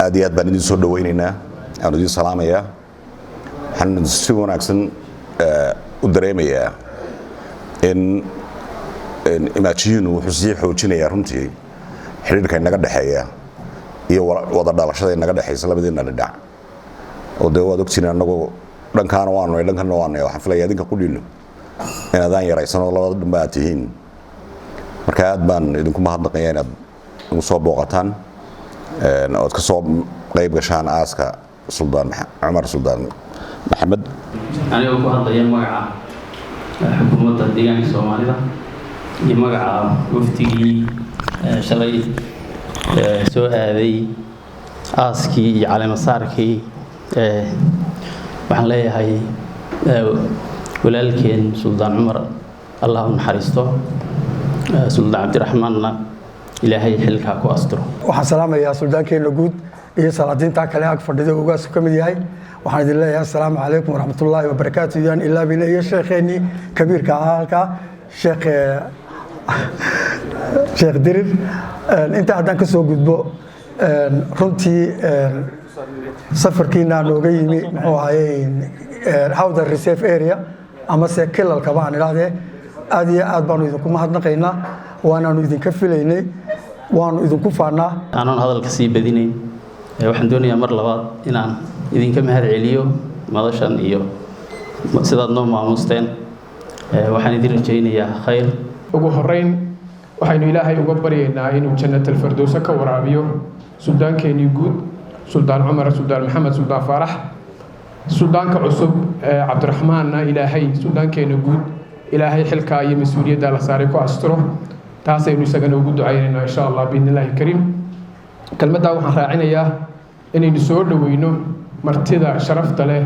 aad iyo aad baan idin soo dhaweynaynaa aan idin salaamayaa waxaan si wanaagsan u dareemayaa in imaajiinu wuxuu sii xoojinayaa runtii xiriirka inaga dhaxeeya iyo wada dhalashada inaga dhaxaysa labadiina dhinac oo dee waad ogtiin annagu dhankaana waanu dhankana waanu waxaan filayaa idinka qudhiino inaadaan yaraysanoo labada dhanba aad tihiin marka aad baan idinku mahadnaqayaa inaad ugu soo booqataan ood ka soo qayb gashaan aaska Suldaan Cumar Suldaan Maxamed aniga ku hadlaya magaca xukuumadda deegaanka Soomaalida iyo magaca waftigii shalay soo aaday aaskii iyo caleemasaarkii waxaan leeyahay walaalkeen Suldaan Cumar Allah u naxariisto Suldaan Cabdiraxmaanna ilaahay xilka ku astiro waxaan salaamayaa suldaankeena guud iyo salaadiinta kale ag fadhida ugaas ka mid yahay waxaan idin leeyahay assalaamu calaykum waraxmatullaahi wabarakaatuh yaan ilaa bilaaya sheekheeni kabiirka halka sheekh dirir inta haddaan ka soo gudbo runtii safarkiina nooga yimi muxuu ahaayey hawda reserve area ama se kilalka baan idhaahdee aad iyo aad baanu idinku mahadnaqaynaa waanaanu idinka filaynay waanu idinku faanaa aanan hadalka sii badinayn waxaan doonayaa mar labaad inaan idinka mahad celiyo madashan iyo sidaad noo maamusteen waxaan idin rajaynayaa khayr ugu horeyn waxaynu ilaahay uga baryaynaa inuu jannatul firdaws ka waraabiyo suldaankeenii guud Suldaan Cumar Suldaan Maxamed Suldaan Faarax suldaanka cusub Cabdiraxmaanna ilaahay suldaankeena guud ilaahay xilka iyo mas'uuliyadda la saaray ku astiro taasaynu isagana ugu ducaynaynaa insha Allah biidnillaahi kariim kalmadda waxaan raacinayaa inaynu soo dhaweyno martida sharafta leh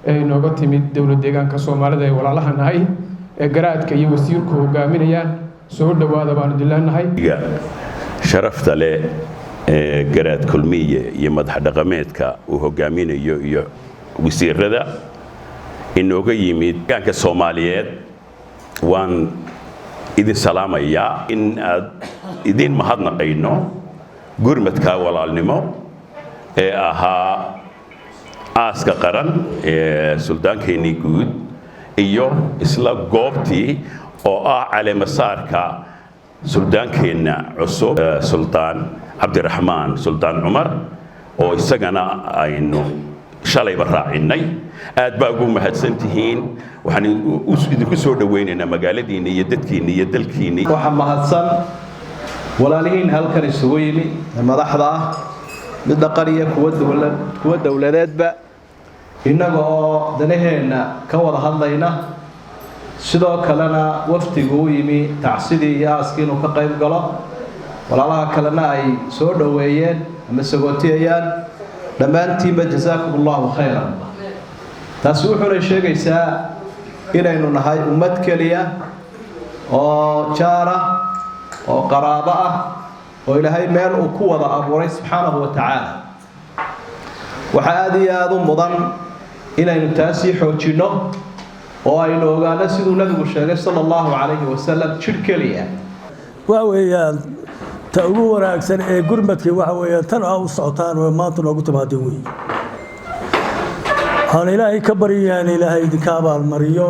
ee inooga timid dowlad deegaanka Soomaalida ee walaalaha nahay ee garaadka iyo wasiirku hogaaminayaan soo dhawaada baan dilanahay sharafta leh ee garaad kulmiye iyo madax dhaqameedka uu hogaaminayo iyo wasiirada inooga yimid deegaanka Soomaaliyeed waan idin salaamayaa in aad idin mahadnaqayno gurmadka walaalnimo ee ahaa aaska qaran ee suldaankeenii guud iyo isla goobtii oo ah caleemasaarka suldaankeenna cusub Suldaan Cabdiraxmaan Suldaan Cumar oo isagana aynu shalayba raacinay aad baa ugu mahadsantihiin waxaan idinku soo dhaweynaynaa magaaladiina iyo dadkiina iyo dalkiina waxa mahadsan walaalihiin halkan isugu yimi madaxda ah mid dhaqaniya kuwa dawladeedba innaga oo danaheena ka wada hadlayna sidoo kalena waftigu u yimi tacsidii iyo aaskii inuu ka qayb galo walaalaha kalena ay soo dhaweeyeen ama sagootiyayaan dhammaantiinba jazaakumullahu khayran taasi wuxuuna sheegaysaa inaynu nahay ummad keliya oo jaara oo qaraabo ah oo ilaahay meel uu ku wada abuuray subxaanahu wa tacaala waxa aad iyo aad u mudan inaynu taasi xoojino oo aynu ogaano siduu nabigu sheegay sallallahu calayhi wasallam jir keliya waa weeyaan ta ugu wanaagsan ee gurmadkii waxa weeyaan tan u socotaan oo maanta noogu timaadeen weey waxaan ilaahay ka baryayaa in ilaahay idinka abaalmariyo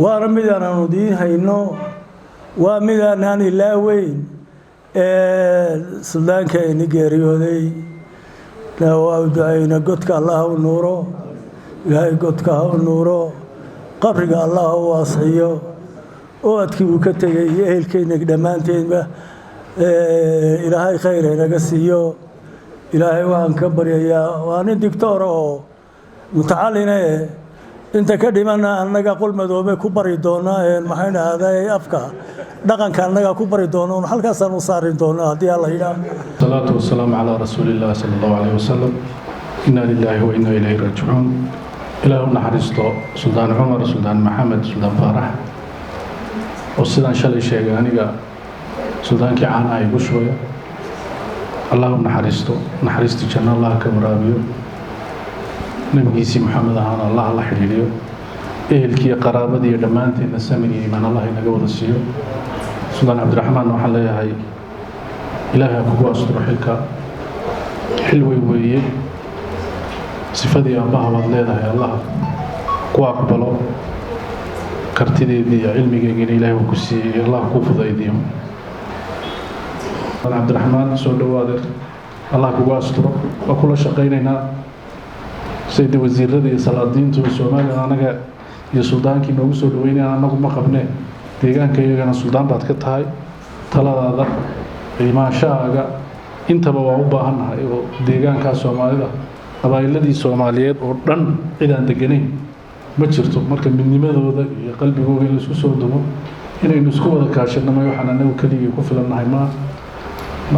waana midaanaanu idiin hayno waa midaanaan ilaaweyn suldaankeeni geeriyooday waa ducayna godka allah u nuuro ilaahay godka ha u nuuro qabriga allah u waasiyo oodkii uu ka tegay iyo ehelkeena dhammaanteedba ilaahay khayr inaga siiyo ilaahay waxaan ka baryayaa waa nin digtoor oo mutacalline inta ka dhimana annaga qol madoobe ku bari doonaa maxay dhahday afka dhaqanka annaga ku bari doono halkaasaan u saari doonaa haddii alla yidhaa salaatu wasalaamu calaa rasuulillaah sallallahu calayhi wasallam inna lillaahi wa inna ilayhi raajicuun ilaahay u naxariisto Suldaan Cumar Suldaan Maxamed Suldaan Faarax oo sidaan shalay sheegay aniga suldaankii caanaha igu shubaya allah u naxariisto janno allah ka waraabiyo nabigiisii maxamed ahaan allah la xidhiidhiyo ehelkii qaraabadii dhammaanteedna samir iyo iimaan allah inaga wada siiyo Suldaan Cabdiraxmaan waxaan leeyahay ilaahay kugu asturo xilka حلوة ويه صفدي الله وضلها الله كواقبلو كرتدي دي علمي جين إلهي وكسي الله كوفض أيديهم أنا عبد الرحمن سود وادر الله كواستر وكل شقينا سيد وزير الذي صلادين تو الصومال أنا يسودان كي نوصل وين أنا نقوم مقبنة deegaanka iyagana suldaan baad ka tahay taladaada imaanshahaaga intaba waa u baahannahay oo deegaanka Soomaalida qabayladii Soomaaliyeed oo dhan cidaan deganayn ma jirto marka midnimadooda iyo qalbigooda la isku soo dumo inaynu isku wada kaashano waxaan anagu kaliya ku filannahay ma